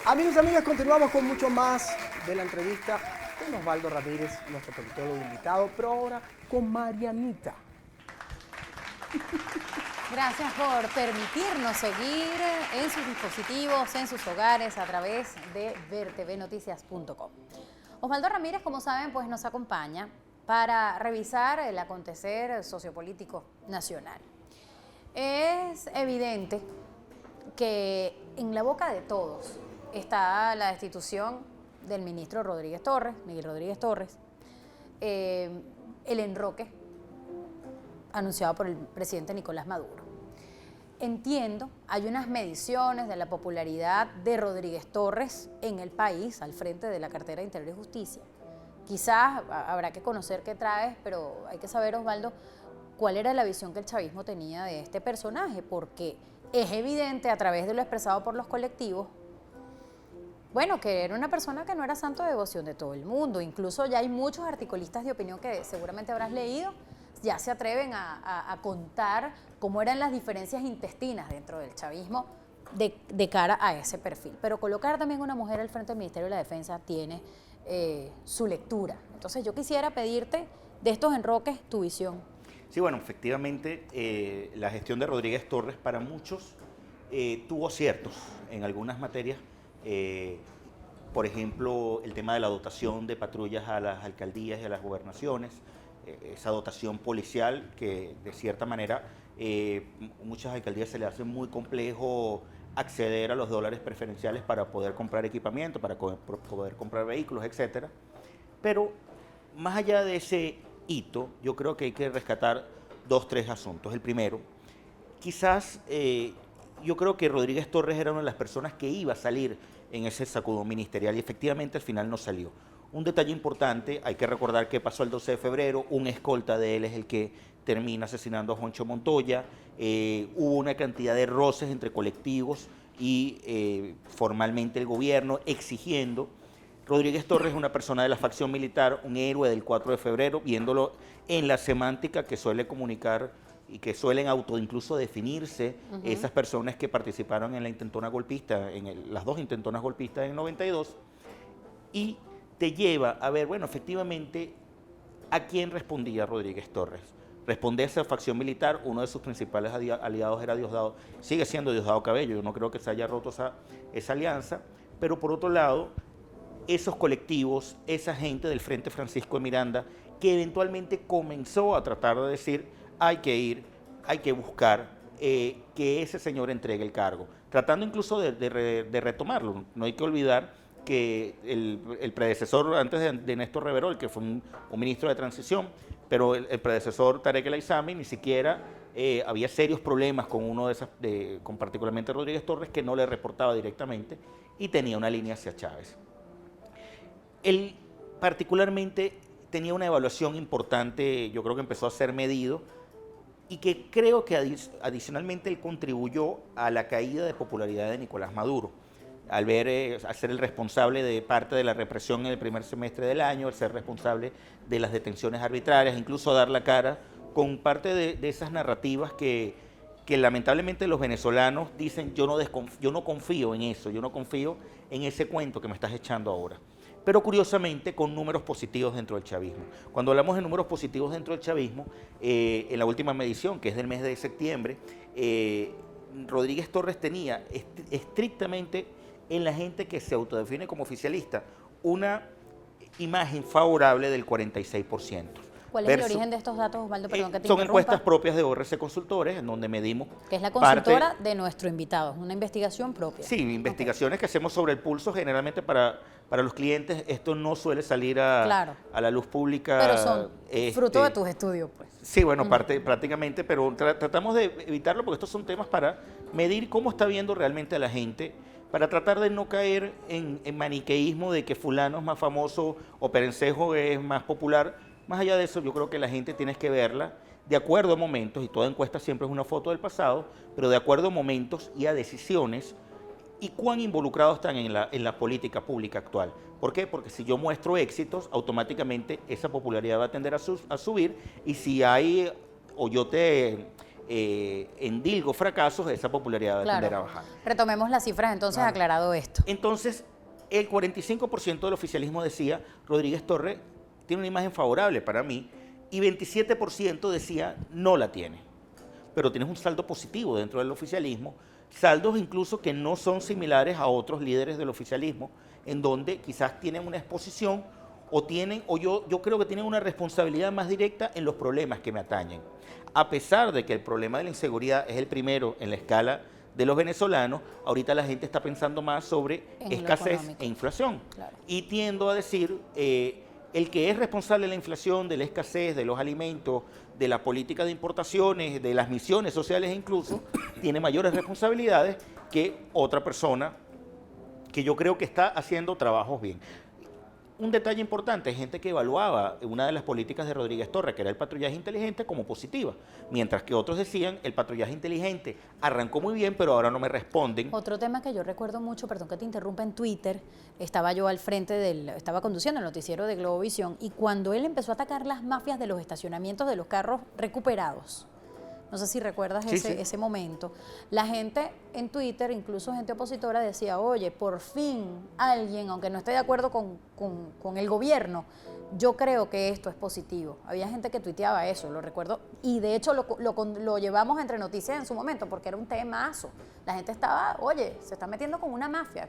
Amigos y amigas, continuamos con mucho más de la entrevista con Osvaldo Ramírez, nuestro politólogo invitado, pero ahora con Marianita. Gracias por permitirnos seguir en sus dispositivos, en sus hogares, a través de vertvnoticias.com. Osvaldo Ramírez, como saben, pues nos acompaña para revisar el acontecer sociopolítico nacional. Es evidente que en la boca de todos está la destitución del ministro Rodríguez Torres, Miguel Rodríguez Torres, el enroque anunciado por el presidente Nicolás Maduro. Entiendo, hay unas mediciones de la popularidad de Rodríguez Torres en el país, al frente de la cartera de Interior y Justicia. Quizás habrá que conocer qué traes, pero hay que saber, Osvaldo, cuál era la visión que el chavismo tenía de este personaje, porque es evidente a través de lo expresado por los colectivos, bueno, que era una persona que no era santo de devoción de todo el mundo. Incluso ya hay muchos articulistas de opinión que seguramente habrás leído, ya se atreven a contar cómo eran las diferencias intestinas dentro del chavismo de cara a ese perfil. Pero colocar también una mujer al frente del Ministerio de la Defensa tiene su lectura. Entonces yo quisiera pedirte de estos enroques tu visión. Sí, bueno, efectivamente la gestión de Rodríguez Torres para muchos tuvo aciertos en algunas materias. Por ejemplo, el tema de la dotación de patrullas a las alcaldías y a las gobernaciones, esa dotación policial que de cierta manera muchas alcaldías se le hace muy complejo acceder a los dólares preferenciales para poder comprar equipamiento, para poder comprar vehículos, etcétera. Pero más allá de ese hito, yo creo que hay que rescatar tres asuntos. El primero, quizás yo creo que Rodríguez Torres era una de las personas que iba a salir en ese sacudón ministerial y efectivamente al final no salió. Un detalle importante, hay que recordar que pasó el 12 de febrero, un escolta de él es el que termina asesinando a Juancho Montoya, hubo una cantidad de roces entre colectivos y formalmente el gobierno exigiendo. Rodríguez Torres es una persona de la facción militar, un héroe del 4 de febrero, viéndolo en la semántica que suele comunicar y que suelen incluso definirse esas personas que participaron en la intentona golpista, las dos intentonas golpistas en el 92, y te lleva a ver, bueno, efectivamente, ¿a quién respondía Rodríguez Torres? Respondía a esa facción militar, uno de sus principales aliados era Diosdado, sigue siendo Diosdado Cabello, yo no creo que se haya roto esa alianza, pero por otro lado, esos colectivos, esa gente del Frente Francisco de Miranda, que eventualmente comenzó a tratar de decir, hay que ir, hay que buscar que ese señor entregue el cargo, tratando incluso de retomarlo. No hay que olvidar que el predecesor antes de Néstor Reverol, que fue un ministro de transición, pero el predecesor Tarek El Aizami ni siquiera había serios problemas con con particularmente Rodríguez Torres, que no le reportaba directamente y tenía una línea hacia Chávez. Él particularmente tenía una evaluación importante, yo creo que empezó a ser medido, y que creo que adicionalmente él contribuyó a la caída de popularidad de Nicolás Maduro, al ser el responsable de parte de la represión en el primer semestre del año, al ser responsable de las detenciones arbitrarias, incluso dar la cara con parte de esas narrativas que lamentablemente los venezolanos dicen, yo no confío en eso, yo no confío en ese cuento que me estás echando ahora. Pero curiosamente con números positivos dentro del chavismo. Cuando hablamos de números positivos dentro del chavismo, en la última medición, que es del mes de septiembre, Rodríguez Torres tenía estrictamente en la gente que se autodefine como oficialista una imagen favorable del 46%. ¿Cuál es el origen de estos datos, Osvaldo? Perdón que te son interrumpa. encuestas propias de ORC Consultores, en donde medimos... Que es la consultora de nuestro invitado, una investigación propia. Sí, investigaciones que hacemos sobre el pulso, generalmente para los clientes. Esto no suele salir a la luz pública. Pero son fruto de tus estudios, pues. Sí, bueno, prácticamente, pero tratamos de evitarlo porque estos son temas para medir cómo está viendo realmente a la gente, para tratar de no caer en maniqueísmo de que fulano es más famoso o Perencejo es más popular. Más allá de eso, yo creo que la gente tienes que verla de acuerdo a momentos, y toda encuesta siempre es una foto del pasado, pero de acuerdo a momentos y a decisiones y cuán involucrados están en la política pública actual. ¿Por qué? Porque si yo muestro éxitos, automáticamente esa popularidad va a tender a subir, y si hay, o yo te endilgo fracasos, esa popularidad va a tender a bajar. Retomemos las cifras entonces, aclarado esto. Entonces, el 45% del oficialismo decía, Rodríguez Torres tiene una imagen favorable para mí, y 27% decía, no la tiene. Pero tienes un saldo positivo dentro del oficialismo, saldos incluso que no son similares a otros líderes del oficialismo, en donde quizás tienen una exposición yo creo que tienen una responsabilidad más directa en los problemas que me atañen. A pesar de que el problema de la inseguridad es el primero en la escala de los venezolanos, ahorita la gente está pensando más sobre escasez e inflación. Claro. Y tiendo a decir, el que es responsable de la inflación, de la escasez, de los alimentos, de la política de importaciones, de las misiones sociales incluso, tiene mayores responsabilidades que otra persona que yo creo que está haciendo trabajos bien. Un detalle importante, hay gente que evaluaba una de las políticas de Rodríguez Torres, que era el patrullaje inteligente, como positiva, mientras que otros decían, el patrullaje inteligente arrancó muy bien, pero ahora no me responden. Otro tema que yo recuerdo mucho, perdón que te interrumpa, en Twitter, estaba yo al frente estaba conduciendo el noticiero de Globovisión, y cuando él empezó a atacar las mafias de los estacionamientos de los carros recuperados, no sé si recuerdas ese momento. La gente en Twitter, incluso gente opositora, decía, oye, por fin alguien, aunque no esté de acuerdo con el gobierno, yo creo que esto es positivo. Había gente que tuiteaba eso, lo recuerdo, y de hecho lo llevamos entre noticias en su momento, porque era un temazo. La gente estaba, oye, se está metiendo con una mafia.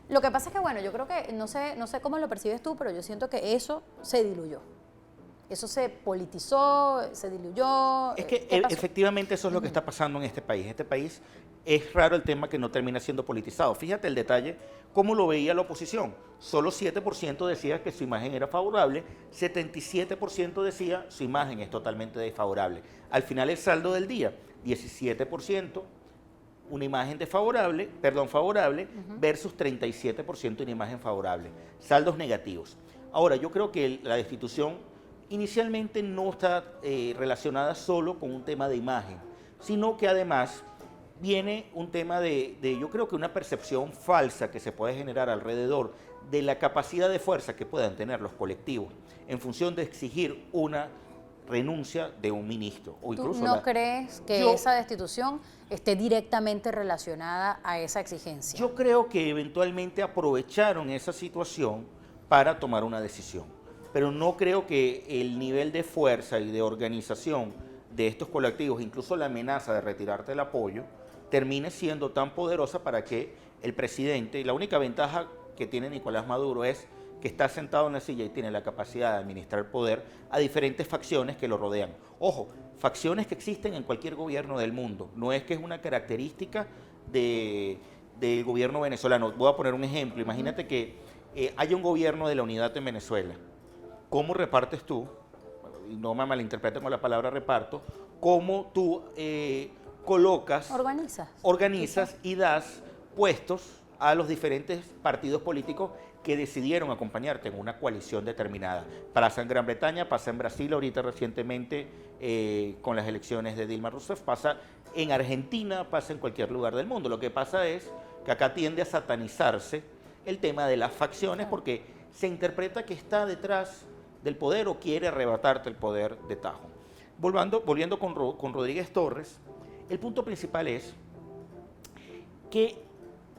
Lo que pasa es que, bueno, yo creo que, no sé cómo lo percibes tú, pero yo siento que eso se diluyó. Eso se politizó, se diluyó. Es que efectivamente eso es lo que está pasando en este país. Este país es raro el tema que no termina siendo politizado. Fíjate el detalle, cómo lo veía la oposición. Solo 7% decía que su imagen era favorable, 77% decía su imagen es totalmente desfavorable. Al final el saldo del día, 17% una imagen favorable versus 37% una imagen favorable. Saldos negativos. Ahora, yo creo que la destitución inicialmente no está relacionada solo con un tema de imagen, sino que además viene un tema yo creo que una percepción falsa que se puede generar alrededor de la capacidad de fuerza que puedan tener los colectivos en función de exigir una renuncia de un ministro. O incluso ¿Tú no crees que esa destitución esté directamente relacionada a esa exigencia? Yo creo que eventualmente aprovecharon esa situación para tomar una decisión. Pero no creo que el nivel de fuerza y de organización de estos colectivos, incluso la amenaza de retirarte el apoyo, termine siendo tan poderosa para que el presidente, y la única ventaja que tiene Nicolás Maduro es que está sentado en la silla y tiene la capacidad de administrar poder a diferentes facciones que lo rodean. Ojo, facciones que existen en cualquier gobierno del mundo, no es que es una característica del gobierno venezolano. Voy a poner un ejemplo, imagínate que hay un gobierno de la unidad en Venezuela. ¿Cómo repartes tú? Y no me malinterpreten con la palabra reparto. ¿Cómo tú colocas, organizas y das puestos a los diferentes partidos políticos que decidieron acompañarte en una coalición determinada? Pasa en Gran Bretaña, pasa en Brasil, ahorita recientemente con las elecciones de Dilma Rousseff, pasa en Argentina, pasa en cualquier lugar del mundo. Lo que pasa es que acá tiende a satanizarse el tema de las facciones porque se interpreta que está detrás del poder o quiere arrebatarte el poder de tajo. Volviendo con Rodríguez Torres, el punto principal es que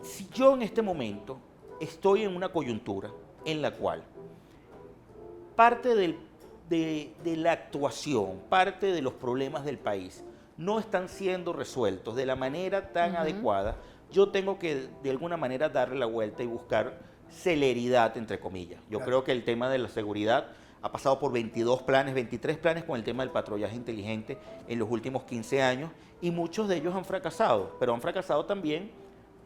si yo en este momento estoy en una coyuntura en la cual parte de la actuación, parte de los problemas del país no están siendo resueltos de la manera tan adecuada, yo tengo que de alguna manera darle la vuelta y buscar celeridad, entre comillas. Yo creo que el tema de la seguridad ha pasado por 22 planes, 23 planes con el tema del patrullaje inteligente en los últimos 15 años y muchos de ellos han fracasado, pero han fracasado también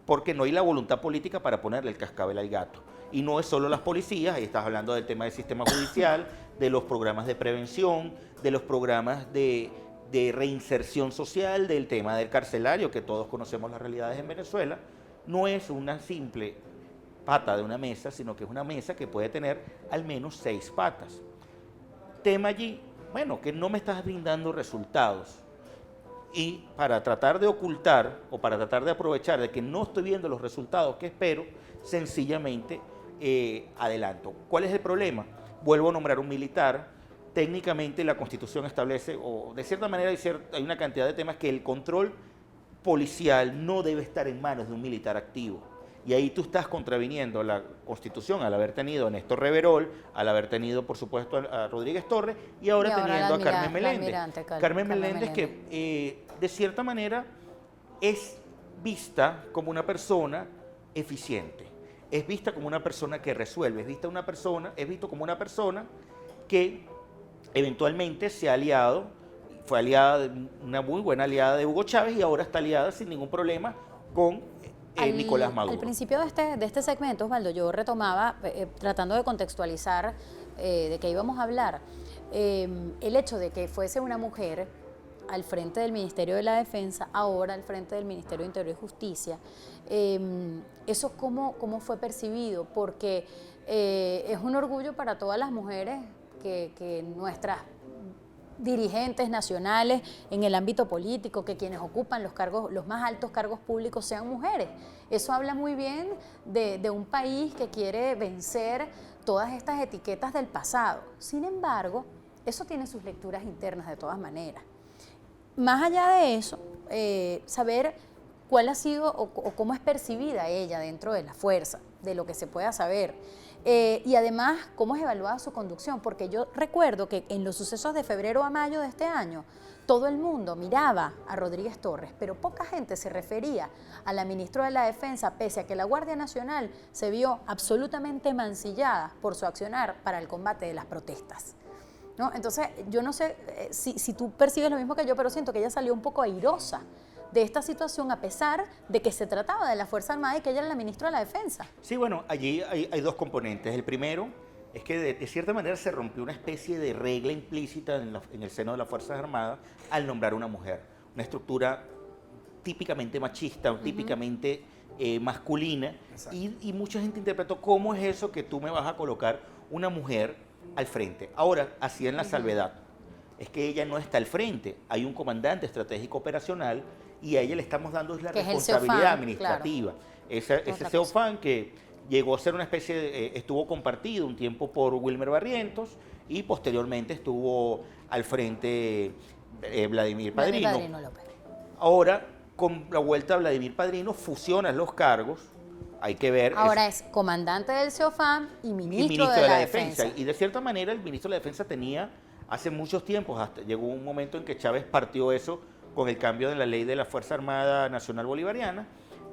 porque no hay la voluntad política para ponerle el cascabel al gato. Y no es solo las policías, ahí estás hablando del tema del sistema judicial, de los programas de prevención, de los programas de reinserción social, del tema del carcelario, que todos conocemos las realidades en Venezuela. No es una simple pata de una mesa, sino que es una mesa que puede tener al menos 6 patas. Tema allí, bueno, que no me estás brindando resultados. Y para tratar de ocultar o para tratar de aprovechar de que no estoy viendo los resultados que espero, sencillamente adelanto. ¿Cuál es el problema? Vuelvo a nombrar un militar, técnicamente la Constitución establece, o de cierta manera hay una cantidad de temas que el control policial no debe estar en manos de un militar activo. Y ahí tú estás contraviniendo la Constitución al haber tenido a Néstor Reverol, al haber tenido, por supuesto, a Rodríguez Torres y ahora teniendo a Carmen Meléndez. Carmen Meléndez que, de cierta manera, es vista como una persona eficiente, es vista como una persona que resuelve, es visto como una persona que eventualmente se ha aliado, fue aliada, una muy buena aliada de Hugo Chávez y ahora está aliada sin ningún problema con Nicolás Maduro. Al principio de este segmento, Osvaldo, yo retomaba, tratando de contextualizar de qué íbamos a hablar, el hecho de que fuese una mujer al frente del Ministerio de la Defensa, ahora al frente del Ministerio de Interior y Justicia, ¿eso cómo fue percibido? Porque es un orgullo para todas las mujeres que nuestras dirigentes nacionales en el ámbito político, que quienes ocupan los más altos cargos públicos sean mujeres. Eso habla muy bien de un país que quiere vencer todas estas etiquetas del pasado. Sin embargo, eso tiene sus lecturas internas de todas maneras. Más allá de eso, saber cuál ha sido o cómo es percibida ella dentro de la fuerza, de lo que se pueda saber. Y además, cómo es evaluada su conducción, porque yo recuerdo que en los sucesos de febrero a mayo de este año, todo el mundo miraba a Rodríguez Torres, pero poca gente se refería a la ministra de la Defensa, pese a que la Guardia Nacional se vio absolutamente mancillada por su accionar para el combate de las protestas, ¿no? Entonces, yo no sé si tú percibes lo mismo que yo, pero siento que ella salió un poco airosa de esta situación, a pesar de que se trataba de la Fuerza Armada y que ella era la ministra de la Defensa. Sí, bueno, allí hay dos componentes. El primero es que de cierta manera se rompió una especie de regla implícita en el seno de las Fuerzas Armadas al nombrar una mujer. Una estructura típicamente machista, típicamente masculina, y mucha gente interpretó cómo es eso que tú me vas a colocar una mujer al frente. Ahora, así en la salvedad, es que ella no está al frente, hay un comandante estratégico operacional y a ella le estamos dando la responsabilidad administrativa. Claro. Ese CEOFAN que llegó a ser una especie de, estuvo compartido un tiempo por Wilmer Barrientos y posteriormente estuvo al frente Vladimir Padrino. Ahora, con la vuelta a Vladimir Padrino, fusionan los cargos, hay que ver. Ahora es comandante del CEOFAN y ministro de la Defensa. Y de cierta manera el ministro de la Defensa tenía, hace muchos tiempos, hasta llegó un momento en que Chávez partió eso con el cambio de la ley de la Fuerza Armada Nacional Bolivariana,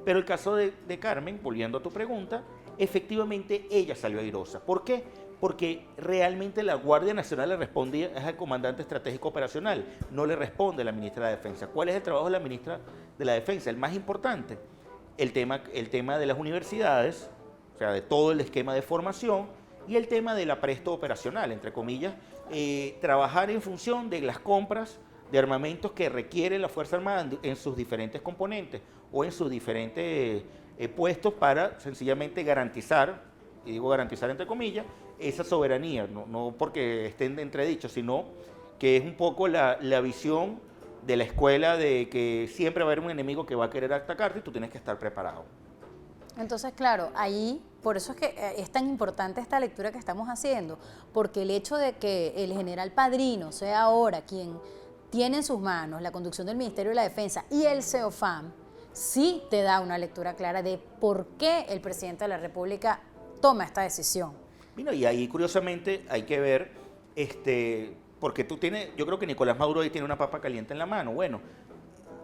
pero el caso de Carmen, volviendo a tu pregunta, efectivamente ella salió airosa. ¿Por qué? Porque realmente la Guardia Nacional le respondía es al comandante estratégico operacional, no le responde a la ministra de la Defensa. ¿Cuál es el trabajo de la ministra de la Defensa? El más importante, el tema de las universidades, o sea, de todo el esquema de formación, y el tema del apresto operacional, entre comillas, trabajar en función de las compras de armamentos que requiere la Fuerza Armada en sus diferentes componentes o en sus diferentes puestos para sencillamente garantizar, y digo garantizar entre comillas, esa soberanía, no porque estén de entredicho, sino que es un poco la visión de la escuela de que siempre va a haber un enemigo que va a querer atacarte y tú tienes que estar preparado. Entonces, claro, ahí, por eso es que es tan importante esta lectura que estamos haciendo, porque el hecho de que el general Padrino sea ahora quien tiene en sus manos la conducción del Ministerio de la Defensa y el CEOFAM, sí te da una lectura clara de por qué el presidente de la República toma esta decisión. Bueno, y ahí curiosamente hay que ver, porque yo creo que Nicolás Maduro ahí tiene una papa caliente en la mano. Bueno,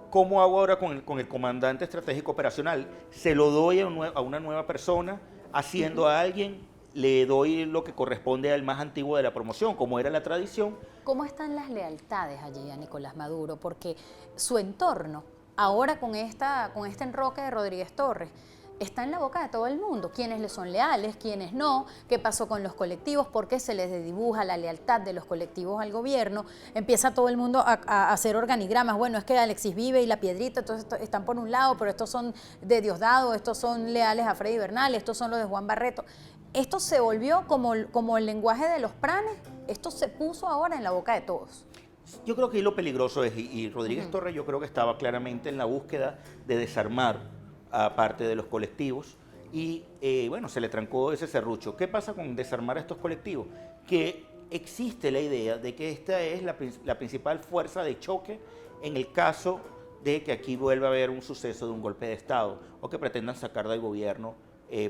¿cómo hago ahora con el comandante estratégico operacional? ¿Se lo doy a una nueva persona, haciendo a alguien? ¿Le doy lo que corresponde al más antiguo de la promoción, como era la tradición? ¿Cómo están las lealtades allí a Nicolás Maduro? Porque su entorno, ahora con este enroque de Rodríguez Torres, está en la boca de todo el mundo. ¿Quiénes le son leales? ¿Quiénes no? ¿Qué pasó con los colectivos? ¿Por qué se les dibuja la lealtad de los colectivos al gobierno? Empieza todo el mundo a hacer organigramas. Bueno, es que Alexis Vive y La Piedrita entonces están por un lado, pero estos son de Diosdado, estos son leales a Freddy Bernal, estos son los de Juan Barreto. Esto se volvió como el lenguaje de los pranes. Esto se puso ahora en la boca de todos. Yo creo que ahí lo peligroso es, y Rodríguez Torres yo creo que estaba claramente en la búsqueda de desarmar a parte de los colectivos y bueno, se le trancó ese serrucho. ¿Qué pasa con desarmar a estos colectivos? Que existe la idea de que esta es la principal fuerza de choque en el caso de que aquí vuelva a haber un suceso de un golpe de Estado o que pretendan sacar del gobierno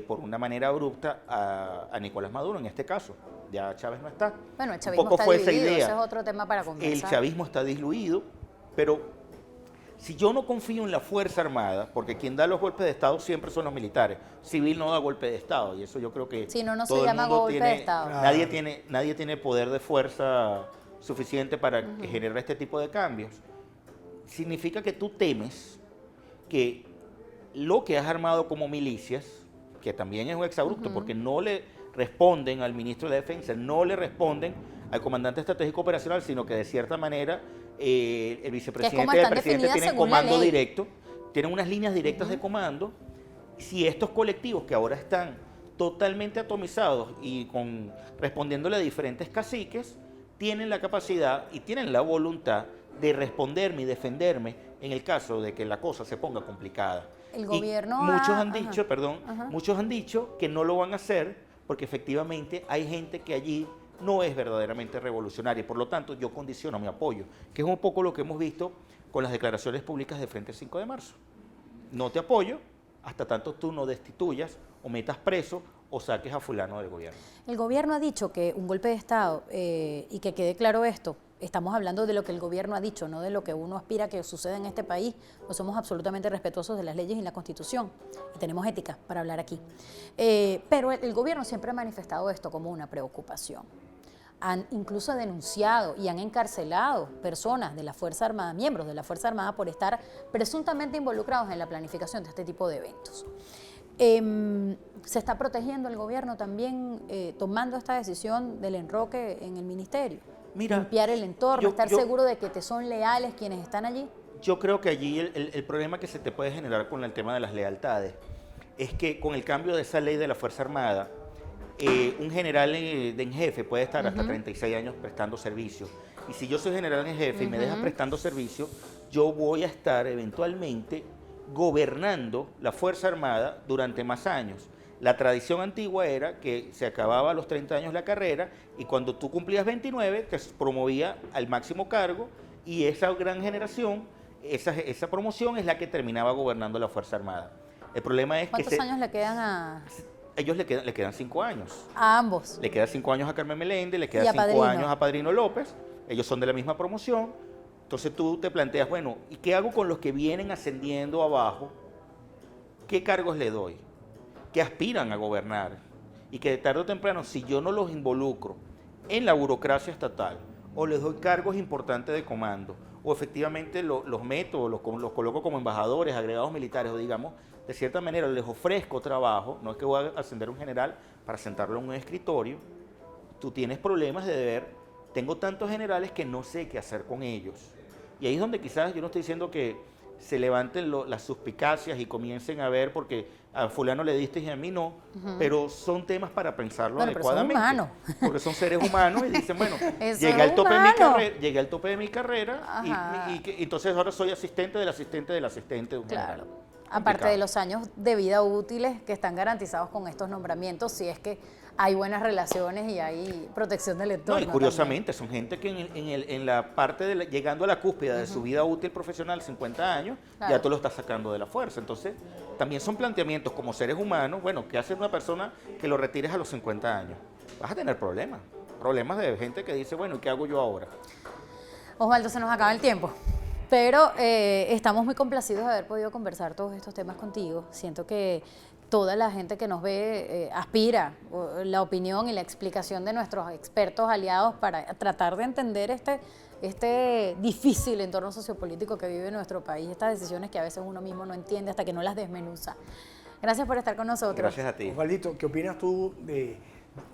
por una manera abrupta a Nicolás Maduro, en este caso. Ya Chávez no está. Bueno, el Un chavismo poco está fue esa dividido, idea. ese es otro tema para conversar. El chavismo está diluido, pero si yo no confío en la Fuerza Armada, porque quien da los golpes de Estado siempre son los militares, civil no da golpe de Estado, y eso yo creo que Si no, no se todo el llama mundo golpe de Estado. Nadie tiene poder de fuerza suficiente para generar este tipo de cambios. Significa que tú temes que lo que has armado como milicias, que también es un exabrupto, porque no le responden al ministro de Defensa, no le responden al comandante estratégico operacional, sino que de cierta manera el vicepresidente y el presidente tienen comando directo, tienen unas líneas directas de comando. Si estos colectivos que ahora están totalmente atomizados y respondiéndole a diferentes caciques, tienen la capacidad y tienen la voluntad de responderme y defenderme en el caso de que la cosa se ponga complicada. El gobierno muchos han dicho que no lo van a hacer porque efectivamente hay gente que allí no es verdaderamente revolucionaria. Por lo tanto, yo condiciono mi apoyo, que es un poco lo que hemos visto con las declaraciones públicas de Frente 5 de marzo. No te apoyo hasta tanto tú no destituyas o metas preso o saques a fulano del gobierno. El gobierno ha dicho que un golpe de Estado, y que quede claro esto, estamos hablando de lo que el gobierno ha dicho, no de lo que uno aspira que suceda en este país, pues somos absolutamente respetuosos de las leyes y la Constitución, y tenemos ética para hablar aquí. Pero el gobierno siempre ha manifestado esto como una preocupación. Han incluso denunciado y han encarcelado personas de la Fuerza Armada, miembros de la Fuerza Armada, por estar presuntamente involucrados en la planificación de este tipo de eventos. ¿Se está protegiendo el gobierno también tomando esta decisión del enroque en el ministerio? Mira, limpiar el entorno, estar seguro de que te son leales quienes están allí. Yo creo que allí el problema que se te puede generar con el tema de las lealtades es que con el cambio de esa ley de la Fuerza Armada, un general en jefe puede estar hasta 36 años prestando servicio. Y si yo soy general en jefe y me dejas prestando servicio, yo voy a estar eventualmente gobernando la Fuerza Armada durante más años. La tradición antigua era que se acababa a los 30 años la carrera y cuando tú cumplías 29 te promovía al máximo cargo y esa gran generación, esa promoción es la que terminaba gobernando la Fuerza Armada. El problema es ¿Cuántos años le quedan a...? Ellos le quedan 5 años. A ambos. Le quedan 5 años a Carmen Meléndez, le quedan 5 años a Padrino López, ellos son de la misma promoción. Entonces tú te planteas, bueno, ¿y qué hago con los que vienen ascendiendo abajo? ¿Qué cargos le doy? Que aspiran a gobernar y que de tarde o temprano, si yo no los involucro en la burocracia estatal o les doy cargos importantes de comando o efectivamente los meto o los coloco como embajadores, agregados militares o digamos, de cierta manera les ofrezco trabajo, no es que voy a ascender a un general para sentarlo en un escritorio, tú tienes problemas de ver, tengo tantos generales que no sé qué hacer con ellos. Y ahí es donde quizás yo no estoy diciendo que se levanten las suspicacias y comiencen a ver porque a fulano le diste y a mí no, pero son temas para pensarlo adecuadamente. Pero son humanos. Porque son seres humanos y dicen, bueno, llegué al tope de mi carrera y entonces ahora soy asistente del asistente del asistente de un general. Aparte de los años de vida útiles que están garantizados con estos nombramientos, si es que hay buenas relaciones y hay protección del entorno. No, y curiosamente son gente que en la parte de llegando a la cúspide de su vida útil profesional, 50 años, ya tú lo estás sacando de la fuerza. Entonces, también son planteamientos como seres humanos, bueno, ¿qué hace una persona que lo retires a los 50 años? Vas a tener problemas de gente que dice, bueno, ¿y qué hago yo ahora? Osvaldo, se nos acaba el tiempo. Pero estamos muy complacidos de haber podido conversar todos estos temas contigo. Siento que toda la gente que nos ve aspira la opinión y la explicación de nuestros expertos aliados para tratar de entender este difícil entorno sociopolítico que vive nuestro país, estas decisiones que a veces uno mismo no entiende hasta que no las desmenuza. Gracias por estar con nosotros. Gracias a ti. Osvaldito, ¿qué opinas tú de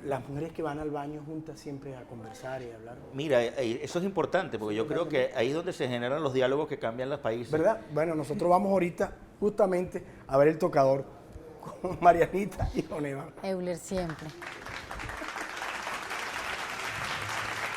las mujeres que van al baño juntas siempre a conversar y a hablar? Mira, eso es importante porque yo creo que ahí es donde se generan los diálogos que cambian los países. ¿Verdad? Bueno, nosotros vamos ahorita justamente a ver el tocador con Marianita y con Eva. Euler siempre.